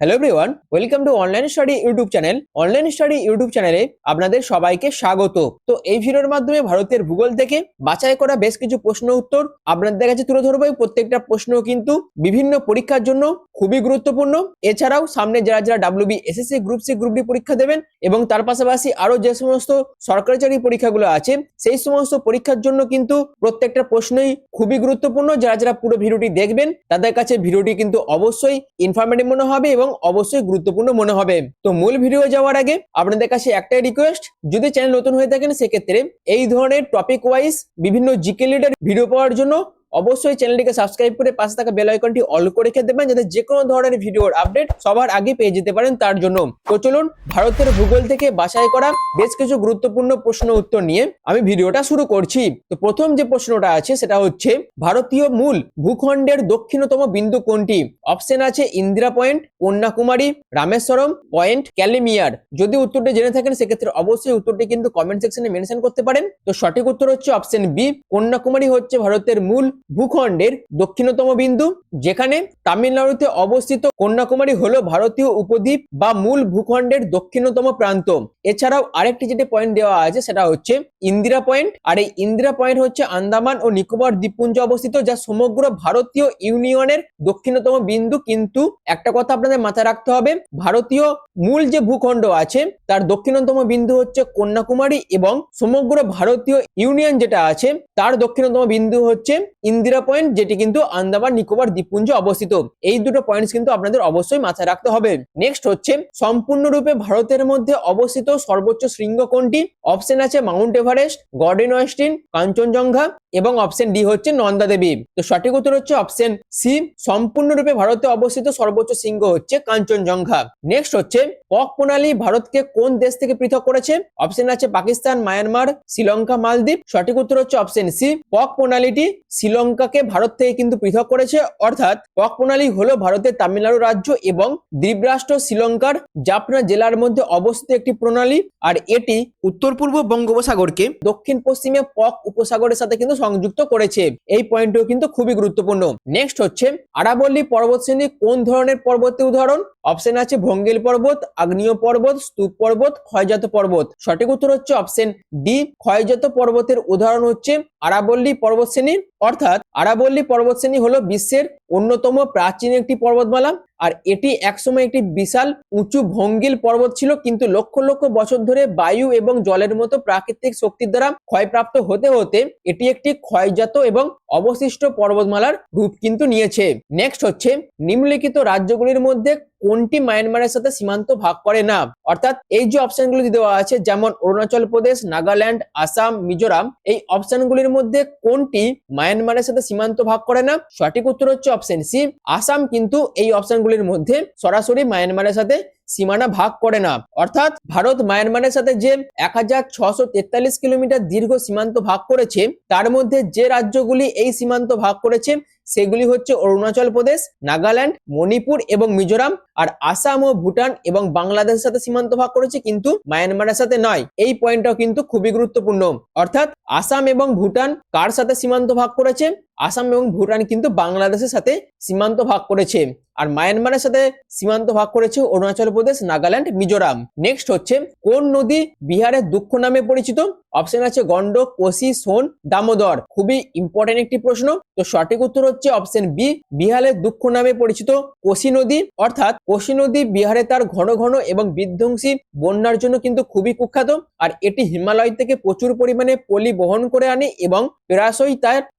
Hello everyone, welcome to online study YouTube channel. Online study YouTube চ্যানেলে আপনাদের সবাইকে স্বাগত। তো এই ভিডিওর মাধ্যমে ভারতের ভূগোল থেকে বাছাই করা বেশ কিছু প্রশ্ন উত্তর আপনাদের কাছে তুলে ধরবো। প্রত্যেকটা প্রশ্ন কিন্তু বিভিন্ন পরীক্ষার জন্য খুবই গুরুত্বপূর্ণ। এছাড়াও সামনে যারা যারা WB, SSC, group C, group D পরীক্ষা দেবেন এবং তার পাশাপাশি আরো যে সমস্ত সরকারি চাকরি পরীক্ষাগুলো আছে সেই সমস্ত পরীক্ষার জন্য কিন্তু প্রত্যেকটা প্রশ্নই খুবই গুরুত্বপূর্ণ। যারা যারা পুরো ভিডিওটি দেখবেন তাদের কাছে ভিডিওটি কিন্তু অবশ্যই ইনফরমেটিভ মনে হবে এবং অবশ্যই গুরুত্বপূর্ণ মনে হবে। তো মূল ভিডিও যাওয়ার আগে আপনাদের কাছে একটাই রিকোয়েস্ট, যদি চ্যানেল নতুন হয়ে থাকেন সেক্ষেত্রে এই ধরনের টপিক ওয়াইজ বিভিন্ন জিকে রিলেটেড ভিডিও পাওয়ার জন্য অবশ্যই চ্যানেলটিকে সাবস্ক্রাইব করে পাশে থাকা বেল আইকনটি অল করে রেখে দেবেন, যাতে যে কোনো ধরনের ভিডিওর আপডেট সবার আগে পেয়ে যেতে পারেন তার জন্য। তো চলুন ভারতের ভূগোল থেকে বাছাই করা বেশ কিছু গুরুত্বপূর্ণ প্রশ্ন উত্তর নিয়ে আমি ভিডিওটা শুরু করছি। তো প্রথম যে প্রশ্নটা আছে সেটা হচ্ছে, ভারতীয় মূল ভূখণ্ডের দক্ষিণতম বিন্দু কোনটি? অপশন আছে ইন্দিরা পয়েন্ট, কন্যাকুমারী, রামেশ্বরম পয়েন্ট, ক্যালিমিয়ার। যদি উত্তরটি জেনে থাকেন সেক্ষেত্রে অবশ্যই উত্তরটি কিন্তু কমেন্ট সেকশনে মেনশন করতে পারেন। তো সঠিক উত্তর হচ্ছে অপশন বি, কন্যাকুমারী হচ্ছে ভারতের মূল ভূখণ্ডের দক্ষিণতম বিন্দু। যেখানে তামিলনাড়ুতে অবস্থিত কন্যাকুমারী হলো ভারতীয় উপদ্বীপ বা মূল ভূখণ্ডের দক্ষিণতম প্রান্ত। এছাড়াও আরেকটি যেটি পয়েন্ট দেওয়া আছে সেটা হচ্ছে ইন্দিরা পয়েন্ট, আর এই ইন্দিরা পয়েন্ট হচ্ছে আন্দামান ও নিকোবর দ্বীপপুঞ্জে অবস্থিত, যা সমগ্র ভারতীয় ইউনিয়নের দক্ষিণতম বিন্দু। কিন্তু একটা কথা আপনাদের মাথায় রাখতে হবে, ভারতীয় মূল যে ভূখণ্ড আছে তার দক্ষিণতম বিন্দু হচ্ছে কন্যাকুমারী এবং সমগ্র ভারতীয় ইউনিয়ন যেটা আছে তার দক্ষিণতম বিন্দু হচ্ছে ইন্দিরা পয়েন্ট, যেটি কিন্তু আন্দামান নিকোবর দ্বীপপুঞ্জে অবস্থিত। এই দুটো পয়েন্টস কিন্তু আপনাদের অবশ্যই মাথায় রাখতে হবে। নেক্সট হচ্ছে, সম্পূর্ণরূপে ভারতের মধ্যে অবস্থিত সর্বোচ্চ শৃঙ্গ কোনটি? অপশন আছে মাউন্ট এভারেস্ট, গর্ডেন ওয়েস্টিন, কাঞ্চনজঙ্ঘা এবং অপশন ডি হচ্ছে নন্দা দেবী। তো সঠিক উত্তর হচ্ছে অপশন সি, সম্পূর্ণরূপে ভারতে অবস্থিত সর্বোচ্চ শৃঙ্গ হচ্ছে কাঞ্চনজঙ্ঘা। নেক্সট হচ্ছে, পক প্রণালী ভারতকে কোন দেশ থেকে পৃথক করেছে? অপশন আছে পাকিস্তান, মায়ানমার, শ্রীলঙ্কা, মালদ্বীপ। সঠিক উত্তর হচ্ছে অপশন সি, পক প্রণালীটি শ্রীলঙ্কাকে ভারত থেকে কিন্তু পৃথক করেছে। অর্থাৎ পক প্রণালী হলো ভারতের তামিলনাড়ু রাজ্য এবং দ্বীপরাষ্ট্র শ্রীলঙ্কার জাফনা জেলার মধ্যে অবস্থিত একটি প্রণালী, আর এটি উত্তর পূর্ব বঙ্গোপসাগরকে দক্ষিণ পশ্চিমে পক উপসাগরের সাথে কিন্তু সংযুক্ত করেছে। এই পয়েন্টটিও কিন্তু খুবই গুরুত্বপূর্ণ। নেক্সট হচ্ছে, আরাবল্লী পর্বতশ্রেণী কোন ধরনের পর্বতের উদাহরণ? অপশন আছে ভঙ্গেল পর্বত, আগ্নেয় পর্বত, স্তূপ পর্বত, ক্ষয়জাত পর্বত। সঠিক উত্তর হচ্ছে অপশন ডি, ক্ষয়জাত পর্বতের উদাহরণ হচ্ছে আরাবল্লী পর্বতশ্রেণী। অর্থাৎ আরাবল্লী পর্বতশ্রেণী হলো বিশ্বের অন্যতম প্রাচীন একটি পর্বতমালা, আর এটি একসময় একটি বিশাল উঁচু ভঙ্গিল পর্বত ছিল, কিন্তু লক্ষ লক্ষ বছর ধরে বায়ু এবং জলের মতো প্রাকৃতিক শক্তির দ্বারা ক্ষয়প্রাপ্ত হতে হতে এটি একটি ক্ষয়জাত এবং অবশিষ্ট পর্বতমালার রূপ কিন্তু নিয়েছে। নেক্সট হচ্ছে, নিম্নলিখিত রাজ্যগুলির মধ্যে কোনটি মায়ানমারের সাথে সীমান্ত ভাগ করে না? অর্থাৎ এই যে অপশনগুলি দেওয়া আছে যেমন অরুণাচল প্রদেশ, নাগাল্যান্ড, আসাম, মিজোরাম, এই অপশনগুলির মধ্যে কোনটি মায়ানমারের সাথে সীমান্ত ভাগ করে না? সঠিক উত্তর হচ্ছে অপশন সি, আসাম কিন্তু এই অপশনগুলির মধ্যে সরাসরি মায়ানমারের সাথে সীমানা ভাগ করে না। অর্থাৎ ভারত মায়ানমারের সাথে যে 1643 কিলোমিটার দীর্ঘ সীমান্ত ভাগ করেছে, তার মধ্যে যে রাজ্যগুলি এই সীমান্ত ভাগ করেছে সেগুলি হচ্ছে অরুণাচল প্রদেশ, নাগাল্যান্ড, মণিপুর এবং মিজোরাম। আর আসাম ও ভুটান এবং বাংলাদেশের সাথে সীমান্ত ভাগ করেছে কিন্তু মায়ানমারের সাথে নয়। এই পয়েন্টটাও কিন্তু খুবই গুরুত্বপূর্ণ। অর্থাৎ আসাম এবং ভুটান কার সাথে সীমান্ত ভাগ করেছে? আসাম এবং ভুটান কিন্তু বাংলাদেশের সাথে সীমান্ত ভাগ করেছে, আর মায়ানমারের সাথে সীমান্ত ভাগ করেছে অরুণাচল প্রদেশ, নাগাল্যান্ড, মিজোরাম। নেক্সট হচ্ছে, কোন নদী বিহারের দুঃখ নামে পরিচিত? অপশন আছে গন্ডক, কোসি, সোন, দামোদর। খুবই ইম্পর্টেন্ট একটি প্রশ্ন। তো সঠিক উত্তর হচ্ছে অপশন বি, বিহারের দুঃখ নামে পরিচিত কোসি নদী। অর্থাৎ কোসি নদী বিহারে তার ঘন ঘন এবং বিধ্বংসী বন্যার জন্য কিন্তু খুবই কুখ্যাত, আর এটি হিমালয় থেকে প্রচুর পরিমাণে পলি বহন করে আনে এবং প্রায়শই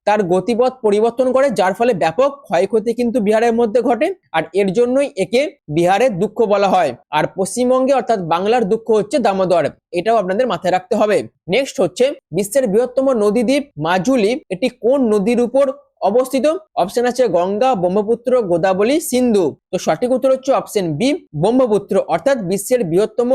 তার গতিপথ পরিবর্তন করে, যার ফলে ব্যাপক ক্ষয়ক্ষতি কিন্তু বিহারের মধ্যে ঘটে, আর এর জন্যই একে বিহারের দুঃখ বলা হয়। আর পশ্চিমবঙ্গে অর্থাৎ বাংলার দুঃখ হচ্ছে দামোদর। এটাও আপনাদের মাথায় রাখতে হবে। নেক্সট হচ্ছে, বিশ্বের বৃহত্তম নদীদ্বীপ মাজুলি এটি কোন নদীর উপর অবস্থিত? অপশন আছে গঙ্গা, ব্রহ্মপুত্র, গোদাবরী, সিন্ধু। তো সঠিক উত্তর হচ্ছে অপশন বি, ব্রহ্মপুত্র। অর্থাৎ বিশ্বের বৃহত্তম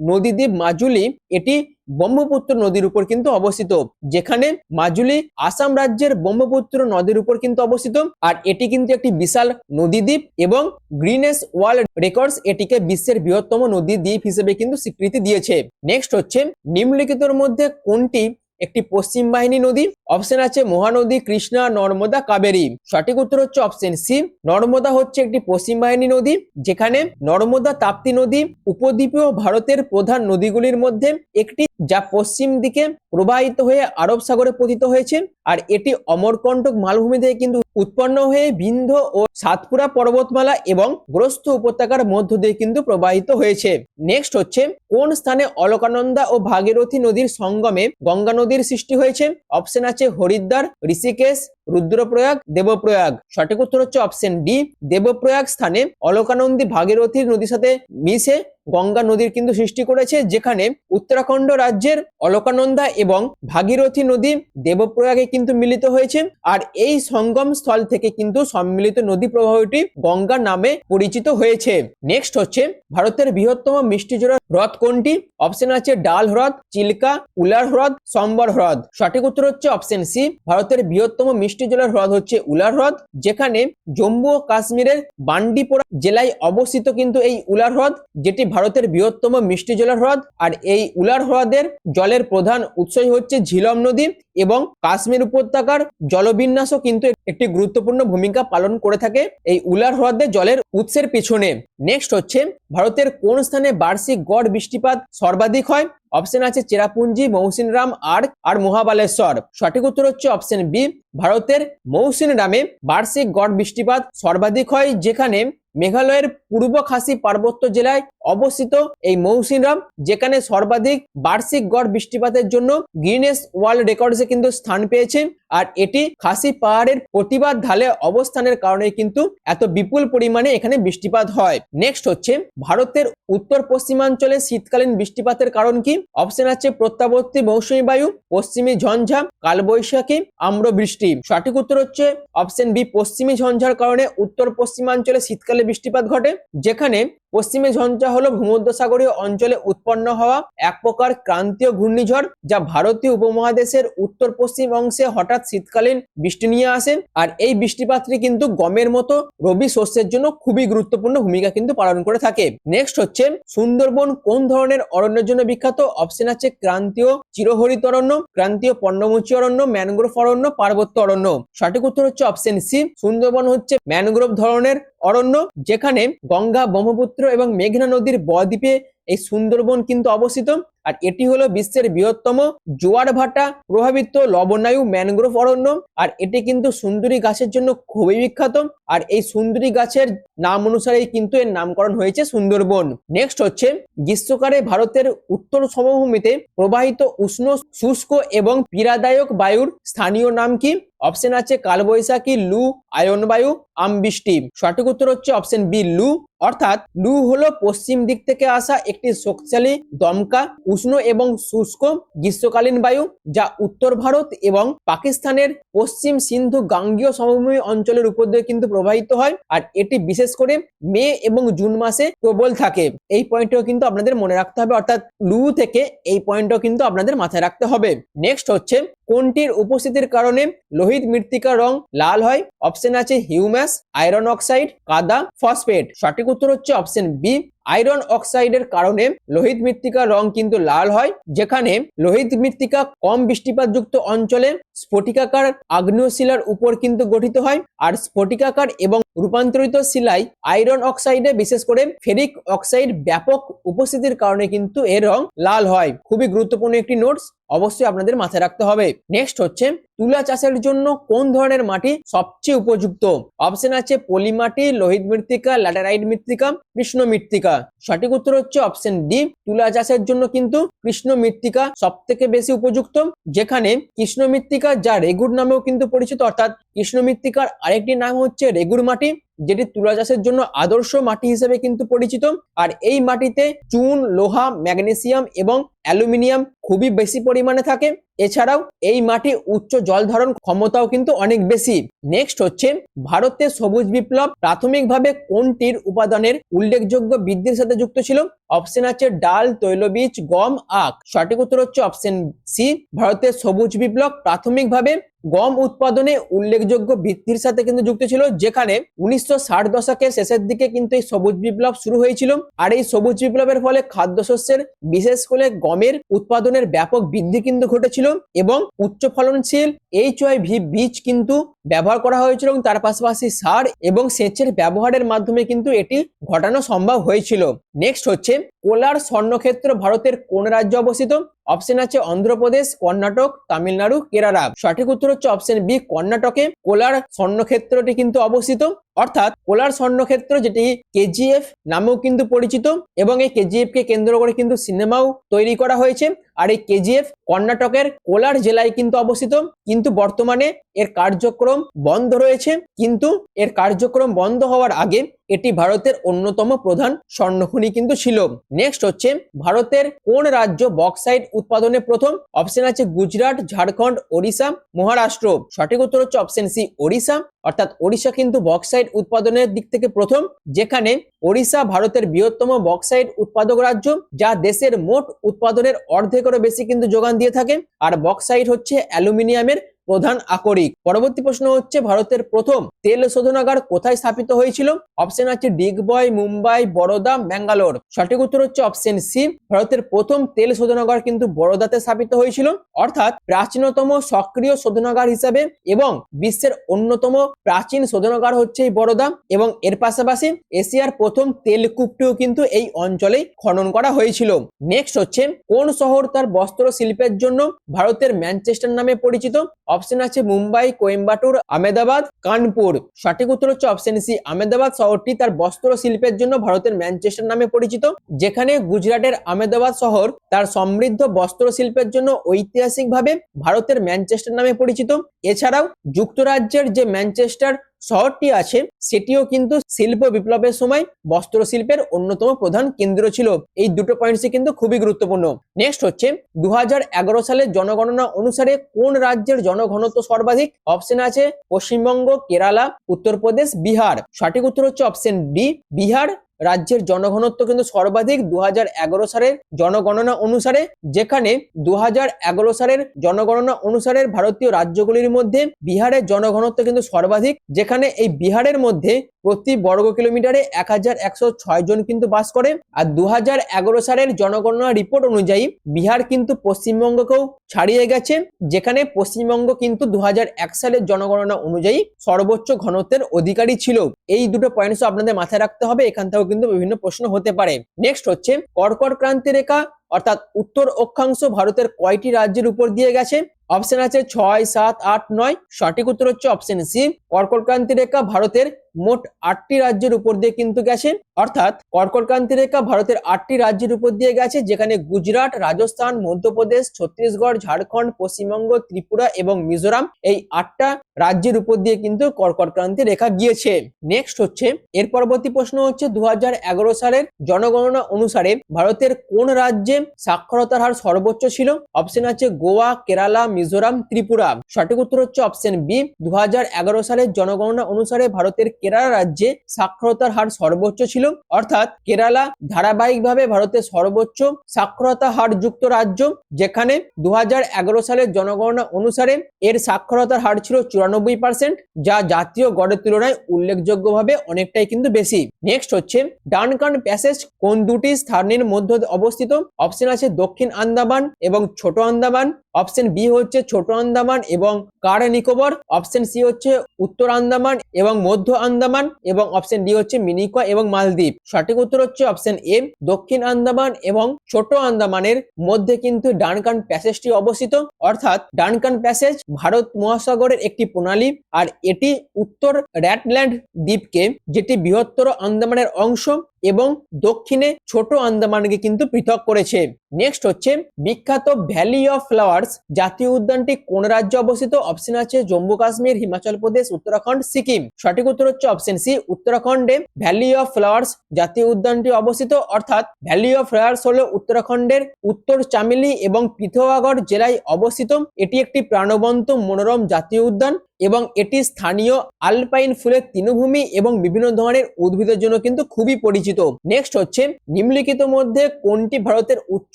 নদীদ্বীপ মাজুলি এটি ব্রহ্মপুত্র নদীর উপর কিন্তু অবস্থিত, যেখানে মাজুলি আসাম রাজ্যের ব্রহ্মপুত্র নদীর উপর কিন্তু অবস্থিত। আর এটি কিন্তু একটি বিশাল নদীদ্বীপ এবং গ্রিনেস ওয়ার্ল্ড রেকর্ডস এটিকে বিশ্বের বৃহত্তম নদী দ্বীপ হিসেবে কিন্তু স্বীকৃতি দিয়েছে। নেক্সট হচ্ছে, নিম্নলিখিতর মধ্যে কোনটি একটি পশ্চিম বাহিনী নদী? অপশন আছে মহানদী, কৃষ্ণা, নর্মদা, কাবেরী। সঠিক উত্তর হচ্ছে অপশন সি, নর্মদা হচ্ছে একটি পশ্চিম বাহিনী নদী, যেখানে নর্মদা তাপ্তি নদী উপদ্বীপীয় ভারতের প্রধান নদীগুলির মধ্যে একটি, যা পশ্চিম দিকে প্রবাহিত হয়ে আরব সাগরে পতিত হয়েছে। আর এটি অমরকন্টক মালভূমি থেকে কিন্তু উৎপন্ন হয়ে বিন্ধ্য ও সাতপুরা পর্বতমালা এবং গ্রস্ত উপত্যকার মধ্য দিয়ে কিন্তু প্রবাহিত হয়েছে। নেক্সট হচ্ছে কোন স্থানে অলকানন্দা ও ভাগীরথী নদীর সঙ্গমে গঙ্গা নদীর সৃষ্টি হয়েছে? অপশন আছে হরিদ্বার, ঋষিকেশ, রুদ্রপ্রয়াগ, দেবপ্রয়াগ। সঠিক উত্তর হচ্ছে অপশন ডি, দেবপ্রয়াগ স্থানে অলকানন্দী ভাগীরথী নদীর সাথে মিশে গঙ্গা নদীর কিন্তু সৃষ্টি করেছে, যেখানে উত্তরাখণ্ড রাজ্যের অলকানন্দা এবং ভাগীরথী নদী দেবপ্রয়াগে কিন্তু মিলিত হয়েছে। আর এই সঙ্গম স্থল থেকে কিন্তু সম্মিলিত নদী প্রবাহটি গঙ্গা নামে পরিচিত হয়েছে। নেক্সট হচ্ছে ভারতের বৃহত্তম মিষ্টি জোড়া হ্রদ কোনটি? অপশন আছে ডাল হ্রদ, চিল্কা, উলার হ্রদ, সম্বর হ্রদ। সঠিক উত্তর হচ্ছে অপশন সি, ভারতের বৃহত্তম মিষ্টি জোড়ার হ্রদ হচ্ছে উলার হ্রদ, যেখানে জম্মু ও কাশ্মীরের বান্ডিপোরা জেলায় অবস্থিত কিন্তু এই উলার হ্রদ, যেটি ভারতের বৃহত্তম মিষ্টি জলের হ্রদ। আর এই উলার হ্রদের জলের প্রধান উৎসই হচ্ছে ঝিলম নদী, এবং কাশ্মীর উপত্যকার জলবিন্যাসও কিন্তু একটি গুরুত্বপূর্ণ ভূমিকা পালন করে থাকে এই উলার হ্রদের জলের উৎসের পিছনে। নেক্সট হচ্ছে ভারতের কোন স্থানে বার্ষিক গড় বৃষ্টিপাত সর্বাধিক হয়? অপশন আছে চেরাপুঞ্জি, মৌসিনরাম আর মহাবালেশ্বর। সঠিক উত্তর হচ্ছে অপশন বি, ভারতের মৌসিনরামে বার্ষিক গড় বৃষ্টিপাত সর্বাধিক হয়, যেখানে মেঘালয়ের পূর্ব খাসি পার্বত্য জেলায় অবস্থিত এই মৌসিনরাম, যেখানে সর্বাধিক বার্ষিক গড় বৃষ্টিপাতের জন্য গিনেস ওয়ার্ল্ড রেকর্ডসে কিন্তু স্থান পেয়েছে। আর এটি খাসি পাহাড়ের প্রতিবাদ ঢালে অবস্থানের কারণে কিন্তু এত বিপুল পরিমাণে এখানে বৃষ্টিপাত হয়। নেক্সট হচ্ছে ভারতের উত্তর পশ্চিমাঞ্চলে শীতকালীন বৃষ্টিপাতের কারণ কি? অপশন আছে প্রত্যাবর্তী মৌসুমী বায়ু, পশ্চিমী ঝঞ্ঝা, কালবৈশাখী, আম্রবৃষ্টি। সঠিক উত্তর হচ্ছে অপশন বি, পশ্চিমী ঝঞ্ঝার কারণে উত্তর পশ্চিমাঞ্চলে শীতকালে বৃষ্টিপাত ঘটে, যেখানে পশ্চিমী ঝঞ্ঝা হলো ভূমধ্যসাগরীয় অঞ্চলে উৎপন্ন হওয়া এক প্রকার ক্রান্তীয় ঘূর্ণিঝড়, যা ভারতীয় উপমহাদেশের উত্তর পশ্চিম অংশে হঠাৎ শীতকালীন বৃষ্টি নিয়ে আসে। আর এই বৃষ্টিপাতটি কিন্তু গমের মতো রবি শস্যের জন্য খুবই গুরুত্বপূর্ণ ভূমিকা কিন্তু পালন করে থাকে। নেক্সট হচ্ছে সুন্দরবন কোন ধরনের অরণ্যের জন্য বিখ্যাত? অপশন আছে ক্রান্তীয় চিরহরিত অরণ্য, ক্রান্তীয় পর্ণমোচী অরণ্য, ম্যানগ্রোভ অরণ্য, পার্বত্য অরণ্য। সঠিক উত্তর হচ্ছে অপশন সি, সুন্দরবন হচ্ছে ম্যানগ্রোভ ধরনের অরণ্য, যেখানে গঙ্গা, ব্রহ্মপুত্র এবং মেঘনা নদীর বদ্বীপে এই সুন্দরবন কিন্তু অবস্থিত। আর এটি হলো বিশ্বের বৃহত্তম জোয়ার ভাটা প্রভাবিত লবণায়ু ম্যানগ্রোভ অরণ্য। আর এটি কিন্তু সুন্দরী গাছের জন্য খুবই বিখ্যাত। আর এই সুন্দরী গাছের নাম অনুসারেই কিন্তু এর নামকরণ হয়েছে সুন্দরবন। নেক্সট হচ্ছে গ্রীষ্মকালে ভারতের উত্তর সমভূমিতে প্রবাহিত উষ্ণ, শুষ্ক এবং পীড়াদায়ক বায়ুর স্থানীয় নাম কি? অপশন আছে কালবৈশাখী, লু, আয়ন বায়ু, আমবৃষ্টি। সঠিক উত্তর হচ্ছে অপশন বি, লু। অর্থাৎ লু হলো পশ্চিম দিক থেকে আসা একটি শক্তিশালী দমকা উষ্ণ এবং শুষ্ক গ্রীষ্মকালীন বায়ু, যা উত্তর ভারত এবং পাকিস্তানের পশ্চিম সিন্ধু গাঙ্গীয় সমভূমি অঞ্চলের উপর দিয়ে কিন্তু প্রবাহিত হয়। আর এটি বিশেষ করে মে এবং জুন মাসে প্রবল থাকে। এই পয়েন্টটাও কিন্তু আপনাদের মনে রাখতে হবে, অর্থাৎ লু থেকে এই পয়েন্টটাও কিন্তু আপনাদের মাথায় রাখতে হবে। নেক্সট হচ্ছে কোনটির উপস্থিতির কারণে লোহিত মৃত্তিকার রং লাল হয়? অপশন আছে হিউমাস, আয়রন অক্সাইড, কাদা, ফসফেট। সঠিক উত্তর হচ্ছে অপশন বি, আয়রন অক্সাইডের কারণে লোহিত মৃত্তিকার রং কিন্তু লাল হয়, যেখানে লোহিত মৃত্তিকা কম বৃষ্টিপাতযুক্ত অঞ্চলে স্ফটিকাকার আগ্নেয় শিলার উপর কিন্তু গঠিত হয়। আর স্ফটিকাকার এবং রূপান্তরিত শিলায় আয়রন অক্সাইডে বিশেষ করে ফেরিক অক্সাইড ব্যাপক উপস্থিতির কারণে কিন্তু এর রং লাল হয়। খুবই গুরুত্বপূর্ণ একটি নোটস, অবশ্যই আপনাদের মাথায় রাখতে হবে। নেক্সট হচ্ছে তুলা চাষের জন্য কোন ধরনের মাটি সবচেয়ে উপযুক্ত? অপশন আছে পলি মাটি, লোহিত মৃত্তিকা, ল্যাটেরাইট মৃত্তিকা, কৃষ্ণ মৃত্তিকা। সঠিক উত্তর হচ্ছে অপশন ডি, তুলা চাষের জন্য কিন্তু কৃষ্ণ মৃত্তিকা সব থেকে বেশি উপযুক্ত, যেখানে কৃষ্ণ মৃত্তিকা, যা রেগুর নামেও কিন্তু পরিচিত, অর্থাৎ কৃষ্ণ মৃত্তিকার আরেকটি নাম হচ্ছে রেগুর মাটি, যেটি তুলা চাষের জন্য আদর্শ মাটি হিসেবে কিন্তু পরিচিত। আর এই মাটিতে চুন, লোহা, ম্যাগনেসিয়াম এবং অ্যালুমিনিয়াম খুবই বেশি পরিমাণে থাকে। এছাড়াও এই মাটি উচ্চ জল ধারণ ক্ষমতাও কিন্তু অনেক বেশি। নেক্সট হচ্ছে ভারতে সবুজ বিপ্লব প্রাথমিকভাবে কোনটির উপাদানের উল্লেখযোগ্য বৃদ্ধির সাথে যুক্ত ছিল? অপশন আছে ডাল, তৈলবীজ, গম, আখ। সঠিক উত্তর হচ্ছে অপশন সি, ভারতের সবুজ বিপ্লব প্রাথমিকভাবে গম উৎপাদনে উল্লেখযোগ্য বৃদ্ধির সাথে কিন্তু যুক্ত ছিল, যেখানে 1960 দশকের শেষের দিকে কিন্তু এই সবুজ বিপ্লব শুরু হয়েছিল। আর এই সবুজ বিপ্লবের ফলে খাদ্যশস্যের বিশেষ করে গমের উৎপাদনের ব্যাপক বৃদ্ধি কিন্তু ঘটেছিল এবং উচ্চ ফলনশীল HYV বীজ কিন্তু ব্যবহার করা হয়েছিল এবং তার পাশাপাশি সার এবং সেচের ব্যবহারের মাধ্যমে কিন্তু এটি ঘটানো সম্ভব হয়েছিল। নেক্সট হচ্ছে কোলার স্বর্ণক্ষেত্র ভারতের কোন রাজ্যে অবস্থিত? অপশন আছে অন্ধ্রপ্রদেশ, কর্ণাটক, তামিলনাড়ু, কেরালা। সঠিক উত্তর হচ্ছে অপশন বি, কর্ণাটকে কোলার স্বর্ণক্ষেত্রটি কিন্তু অবস্থিত। অর্থাৎ কোলার স্বর্ণক্ষেত্র, যেটি KGF নামেও কিন্তু পরিচিত এবং এই KGF কে কেন্দ্র করে কিন্তু সিনেমাও তৈরি করা হয়েছে। আর এই KGF কর্ণাটকের কোলার জেলায় কিন্তু অবস্থিত, কিন্তু বর্তমানে এর কার্যক্রম বন্ধ রয়েছে। কিন্তু এর কার্যক্রম বন্ধ হওয়ার আগে এটি ভারতের অন্যতম প্রধান স্বর্ণখনি কিন্তু ছিল। নেক্সট হচ্ছে ভারতের কোন রাজ্য বক্সাইট উৎপাদনে প্রথম? অপশন আছে গুজরাট, ঝাড়খণ্ড, ওড়িশা, মহারাষ্ট্র। সঠিক উত্তর হচ্ছে অপশন সি, ওড়িশা। অর্থাৎ ওড়িশা কিন্তু বক্সাইট উৎপাদনের দিক থেকে প্রথম, যেখানে ওড়িশা ভারতের বৃহত্তম বক্সাইট উৎপাদক রাজ্য, যা দেশের মোট উৎপাদনের অর্ধেকেরও বেশি কিন্তু যোগান দিয়ে থাকে। আর বক্সাইট হচ্ছে অ্যালুমিনিয়ামের প্রধান আকরিক। পরবর্তী প্রশ্ন হচ্ছে ভারতের প্রথম তেল শোধনাগার কোথায় স্থাপিত হয়েছিল? অপশন আছে ডিগবয়, মুম্বাই, বরোদা, ব্যাঙ্গালোর। সঠিক উত্তর হচ্ছে অপশন সি, ভারতের প্রথম তেল শোধনাগার কিন্তু বরোদাতে স্থাপিত হয়েছিল। অর্থাৎ প্রাচীনতম সক্রিয় শোধনাগার হিসাবে এবং বিশ্বের অন্যতম প্রাচীন শোধনাগার হচ্ছে এই বরোদা, এবং এর পাশাপাশি এশিয়ার প্রথম তেলকূপটিও কিন্তু এই অঞ্চলেই খনন করা হয়েছিল। নেক্সট হচ্ছে কোন শহর তার বস্ত্র শিল্পের জন্য ভারতের ম্যানচেস্টার নামে পরিচিত? অপশন আছে মুম্বাই, কোয়েম্বাটুর, আহমেদাবাদ, কানপুর। সঠিক উত্তর হচ্ছে অপশন সি, আহমেদাবাদ শহরটি তার বস্ত্র শিল্পের জন্য ভারতের ম্যানচেস্টার নামে পরিচিত, যেখানে গুজরাটের আহমেদাবাদ শহর তার সমৃদ্ধ বস্ত্র শিল্পের জন্য ঐতিহাসিকভাবে ভারতের ম্যানচেস্টার নামে পরিচিত। এছাড়াও যুক্তরাজ্যের যে ম্যানচেস্টার শহরটি আছে সেটিও কিন্তু শিল্প বিপ্লবের সময় বস্ত্র শিল্পের অন্যতম প্রধান কেন্দ্র ছিল। এই দুটো পয়েন্টসই কিন্তু খুবই গুরুত্বপূর্ণ। নেক্সট হচ্ছে 2011 সালের জনগণনা অনুসারে কোন রাজ্যের জনঘনত্ব সর্বাধিক? অপশন আছে পশ্চিমবঙ্গ, কেরালা, উত্তরপ্রদেশ, বিহার। সঠিক উত্তর হচ্ছে অপশন ডি, বিহার রাজ্যের জনঘনত্ব কিন্তু সর্বাধিক 2011 সালের জনগণনা অনুসারে, যেখানে 2011 সালের জনগণনা অনুসারে ভারতীয় রাজ্যগুলির মধ্যে বিহারের জনঘনত্ব কিন্তু সর্বাধিক, যেখানে এই বিহারের মধ্যে প্রতি বর্গ কিলোমিটারে 1106 জন কিন্তু বাস করে। আর 2011 সালের জনগণনা রিপোর্ট অনুযায়ী বিহার কিন্তু পশ্চিমবঙ্গকেও ছাড়িয়ে গেছে, যেখানে পশ্চিমবঙ্গ কিন্তু 2001 সালের জনগণনা অনুযায়ী সর্বোচ্চ ঘনত্বের অধিকারী ছিল। এই দুটো পয়েন্টস আপনাদের মাথায় রাখতে হবে, এখান থেকেও কিন্তু বিভিন্ন প্রশ্ন হতে পারে। নেক্সট হচ্ছে কর্কট ক্রান্তি রেখা অর্থাৎ উত্তর অক্ষাংশ ভারতের কয়টি রাজ্যের উপর দিয়ে গেছে? অপশন আছে 6, 7, 8, 9। সঠিক উত্তর হচ্ছে অপশন সি, কর্কট ক্রান্তি রেখা ভারতের মোট 8টি রাজ্যের উপর দিয়ে কিন্তু গেছে। অর্থাৎ কর্কট ক্রান্তি রেখা ভারতের 8টি রাজ্যের উপর দিয়ে গেছে, যেখানে গুজরাট, রাজস্থান, মধ্যপ্রদেশ, ছত্তিশগড়, ঝাড়খণ্ড, পশ্চিমবঙ্গ, ত্রিপুরা এবং মিজোরাম, এই 8টা রাজ্যের উপর দিয়ে কিন্তু কর্কট ক্রান্তি রেখা গিয়েছে। নেক্সট হচ্ছে এর পরবর্তী প্রশ্ন হচ্ছে 2011 সালের জনগণনা অনুসারে ভারতের কোন রাজ্যে সাক্ষরতার হার সর্বোচ্চ ছিল? অপশন আছে গোয়া, কেরালা, মিজোরাম, ত্রিপুরা। সঠিক উত্তর হচ্ছে অপশন বি, 2011 সালের জনগণনা অনুসারে ভারতের কেরালা রাজ্যে সাক্ষরতার হার সর্বোচ্চ ছিল। অর্থাৎ কেরালা ধারাবাহিকভাবে ভারতের সর্বোচ্চ সাক্ষরতা হার যুক্ত রাজ্য, যেখানে 2011 সালের জনগণনা অনুসারে এর সাক্ষরতার হার ছিল 94%, যা জাতীয় গড়ের তুলনায় উল্লেখযোগ্যভাবে অনেকটাই কিন্তু বেশি। নেক্সট হচ্ছে ডানকান প্যাসেজ কোন দুটি স্থানের মধ্যে অবস্থিত? অপশন আছে দক্ষিণ আন্দামান এবং ছোট আন্দামান। অপশন বি হচ্ছে ছোট আন্দামান এবং কার নিকোবর। অপশন সি হচ্ছে উত্তর আন্দামান এবং মধ্য আন্দামান, এবং অপশন ডি হচ্ছে মিনিকয় এবং মালদ্বীপ। সঠিক উত্তর হচ্ছে অপশন এ, দক্ষিণ আন্দামান এবং ছোট আন্দামানের মধ্যে কিন্তু ডানকান প্যাসেজটি অবস্থিত। অর্থাৎ ডানকান প্যাসেজ ভারত মহাসাগরের একটি প্রণালী, আর এটি উত্তর র্যাটল্যান্ড দ্বীপকে, যেটি বৃহত্তর আন্দামানের অংশ, এবং দক্ষিণে ছোট আন্দামানকে কিন্তু পৃথক করেছে। নেক্সট হচ্ছে বিখ্যাত ভ্যালি অফ ফ্লাওয়ার্স জাতীয় উদ্যানটি কোন রাজ্যে অবস্থিত? অপশন আছে জম্মু কাশ্মীর, হিমাচল প্রদেশ, উত্তরাখণ্ড, সিকিম। সঠিক উত্তর হচ্ছে অপশন সি, উত্তরাখণ্ডে ভ্যালি অফ ফ্লাওয়ার্স জাতীয় উদ্যানটি অবস্থিত। অর্থাৎ ভ্যালি অফ ফ্লাওয়ার্স হলো উত্তরাখণ্ডের উত্তর চামেলি এবং পিথোরাগড় জেলায় অবস্থিত। এটি একটি প্রাণবন্ত মনোরম জাতীয় উদ্যান, এবং এটি স্থানীয় আলপাইন ফুলের তৃণভূমি এবং বিভিন্ন ধরনের উদ্ভিদের জন্য কিন্তু খুবই পরিচিত। নেক্সট হচ্ছে নিম্নলিখিত মধ্যে কোনটি ভারতের উচ্চ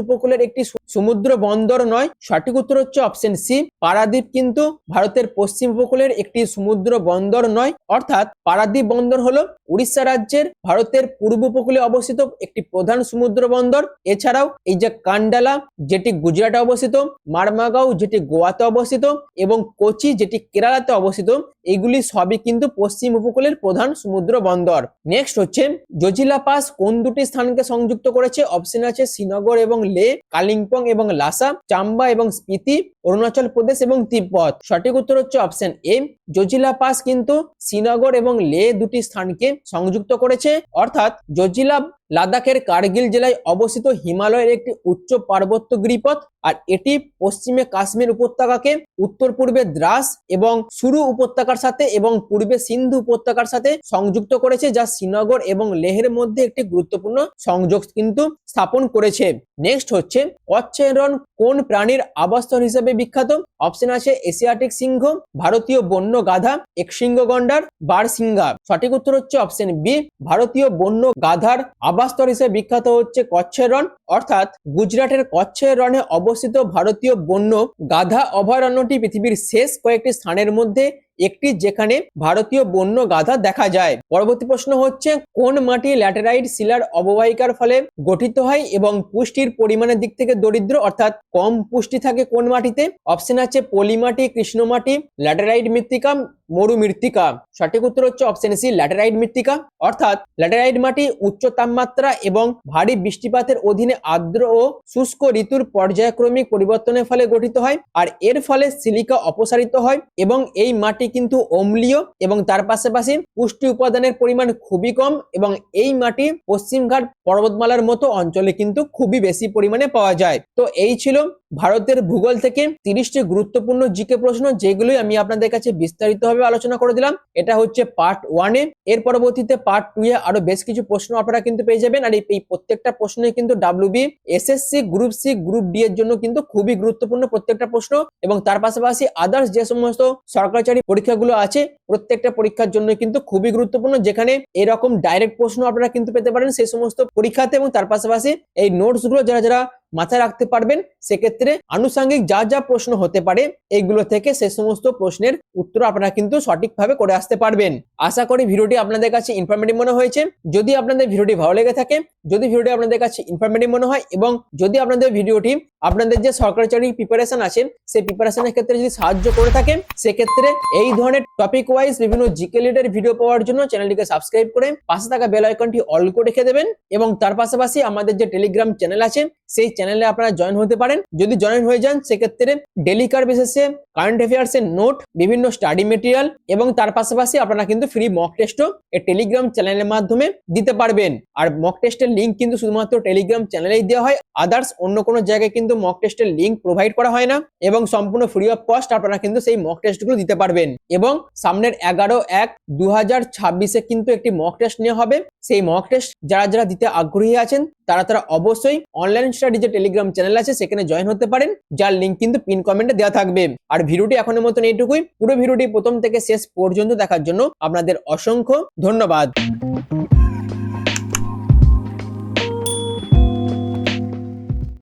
উপকূলের একটি সমুদ্র বন্দর নয়? সঠিক উত্তর হচ্ছে অপশন সি, পারাদ্বীপ কিন্তু ভারতের পশ্চিম উপকূলের একটি সমুদ্র বন্দর নয়। অর্থাৎ পারাদ্বীপ বন্দর হলো উড়িষ্যা রাজ্যের ভারতের পূর্ব উপকূলে অবস্থিত একটি প্রধান সমুদ্র বন্দর। এছাড়াও এই যে কান্ডালা যেটি গুজরাটে অবস্থিত, মারমাগাঁও যেটি গোয়াতে অবস্থিত এবং কোচি যেটি কেরালাতে অবস্থিত, এগুলি সবই কিন্তু পশ্চিম উপকূলের প্রধান সমুদ্র বন্দর। নেক্সট হচ্ছে জজিলা পাস কোন দুটি স্থানকে সংযুক্ত করেছে? অপশন আছে শ্রীনগর এবং লে, কালিম্পং এবং লাসা, চাম্বা এবং স্পিতি, অরুণাচল প্রদেশ এবং তিব্বত। সঠিক উত্তর হচ্ছে অপশন এ, জজিলা পাস কিন্তু শ্রীনগর এবং লে দুটি স্থানকে সংযুক্ত করেছে। অর্থাৎ জজিলা লাদাখের কার্গিল জেলায় অবস্থিত হিমালয়ের একটি উচ্চ পার্বত্য গিরিপথ, আর এটি পশ্চিমে কাশ্মীর উপত্যকাকে, উত্তর পূর্বে দ্রাস এবং সুরু উপত্যকার সাথে এবং পূর্বে সিন্ধু উপত্যকার সাথে সংযুক্ত করেছে, যা শ্রীনগর এবং লেহের মধ্যে একটি গুরুত্বপূর্ণ সংযোগ কিন্তু স্থাপন করেছে। নেক্সট হচ্ছে কচ্ছের রণ কোন প্রাণীর আবাসস্থল হিসেবে বিখ্যাত? অপশন আছে এশিয়াটিক সিংহ, ভারতীয় বন্য গাধা, একশৃঙ্গ গন্ডার, বারসিংহা। সঠিক উত্তর হচ্ছে অপশন বি, ভারতীয় বন্য গাধার আবাসস্থল হিসেবে বিখ্যাত হচ্ছে কচ্ছের রণ। অর্থাৎ গুজরাটের কচ্ছের রণে অবস্থিত ভারতীয় বন্য গাধা অভয়ারণ্যটি পৃথিবীর শেষ কয়েকটি স্থানের মধ্যে একটি যেখানে ভারতীয় বন্য গাধা দেখা যায়। পরবর্তী প্রশ্ন হচ্ছে কোন মাটি ল্যাটেরাইট শিলার অববাহিকার ফলে গঠিত হয় এবং পুষ্টির পরিমাণের দিক থেকে দরিদ্র, অর্থাৎ কম পুষ্টি থাকে কোন মাটিতে? অপশন আছে পলি মাটি, কৃষ্ণ মাটি, ল্যাটেরাইট মৃত্তিকা, মরু মৃত্তিকা। সঠিক উত্তর হচ্ছে অপশন সি, ল্যাটেরাইট মৃত্তিকা। অর্থাৎ ল্যাটেরাইট মাটি উচ্চ তাপমাত্রা এবং ভারী বৃষ্টিপাতের অধীনে আর্দ্র ও শুষ্ক ঋতুর পর্যায়ক্রমিক পরিবর্তনের ফলে গঠিত হয়, আর এর ফলে সিলিকা অপসারিত হয় এবং এই মাটি কিন্তু অম্লীয় এবং তার পাশাপাশি পুষ্টি উপাদানের পরিমাণ খুবই কম, এবং এই মাটি পশ্চিমঘাট পর্বতমালার মতো অঞ্চলে কিন্তু খুবই বেশি পরিমাণে পাওয়া যায়। তো এই ছিল ভারতের ভূগোল থেকে 30টি গুরুত্বপূর্ণ জিকে প্রশ্ন, যেগুলো আমি আপনাদের কাছে বিস্তারিতভাবে আলোচনা করে দিলাম। এটা হচ্ছে পার্ট 1-এ। এর পরবর্তীতে পার্ট 2-এ আরো বেশ কিছু প্রশ্ন আপনারা কিন্তু পেয়ে যাবেন, আর এই প্রত্যেকটা প্রশ্নই কিন্তু WB, SSC, group C, group D এর জন্য কিন্তু খুবই গুরুত্বপূর্ণ প্রত্যেকটা প্রশ্ন, এবং তার পাশাপাশি আদার্স যে সমস্ত সরকারি পরীক্ষাগুলো আছে প্রত্যেকটা পরীক্ষার জন্য কিন্তু খুবই গুরুত্বপূর্ণ, যেখানে এরকম ডাইরেক্ট প্রশ্ন আপনারা কিন্তু পেতে পারেন সেই সমস্ত পরীক্ষাতে। এবং তার পাশাপাশি এই নোটস গুলো যারা যারা মাথায় রাখতে পারবেন, সেক্ষেত্রে আনুষঙ্গিক যা যা প্রশ্ন হতে পারে এইগুলো থেকে সে সমস্ত প্রশ্নের উত্তর আপনারা কিন্তু সঠিকভাবে করে আসতে পারবেন। আশা করি ভিডিওটি আপনাদের কাছে ইনফরমেটিভ মনে হয়েছে। যদি আপনাদের ভিডিওটি ভালো লেগে থাকে, যদি ভিডিওটি আপনাদের কাছে ইনফরমেটিভ মনে হয়, এবং যদি আপনাদের ভিডিওটি আপনাদের যে সরকারি চাকরির প্রিপারেশন আছে সেই প্রিপারেশনের ক্ষেত্রে যদি সাহায্য করে থাকে, সেক্ষেত্রে এই ধরনের টপিক ওয়াইজ বিভিন্ন জিকে লিডের ভিডিও পাওয়ার জন্য চ্যানেলটিকে সাবস্ক্রাইব করে পাশে থাকা বেল আইকনটি অল করে রেখে দেবেন। এবং তার পাশাপাশি আমাদের যে টেলিগ্রাম চ্যানেল আছে সেই চ্যানেলে আপনারা জয়েন হতে পারেন। যদি জয়েন হয়ে যান, সেক্ষেত্রে ডেলি কার বেসিসে কারেন্ট অ্যাফেয়ার্স এর নোট, বিভিন্ন স্টাডি মেটেরিয়াল এবং তার পাশাপাশি আপনারা কিন্তু ফ্রি মক টেস্টও এই টেলিগ্রাম চ্যানেলের মাধ্যমে দিতে পারবেন। আর মক টেস্টের লিঙ্ক কিন্তু শুধুমাত্র টেলিগ্রাম চ্যানেলেই দেওয়া হয়, আদার্স অন্য কোনো জায়গায় কিন্তু মক টেস্টের লিঙ্ক প্রোভাইড করা হয় না, এবং সম্পূর্ণ ফ্রি অফ কস্ট আপনারা কিন্তু সেই মক টেস্টগুলো দিতে পারবেন। এবং সামনের 11/1/2026-এ কিন্তু একটি মক টেস্ট নেওয়া হবে। সেই মক টেস্ট যারা যারা দিতে আগ্রহী আছেন তারা অবশ্যই অনলাইন স্টাডি যে টেলিগ্রাম চ্যানেল আছে সেখানে জয়েন হতে পারেন, যার লিঙ্ক কিন্তু পিন কমেন্টে দেওয়া থাকবে। আর ভিডিওটি এখনের মতন এইটুকুই। পুরো ভিডিওটি প্রথম থেকে শেষ পর্যন্ত দেখার জন্য আপনাদের অসংখ্য ধন্যবাদ।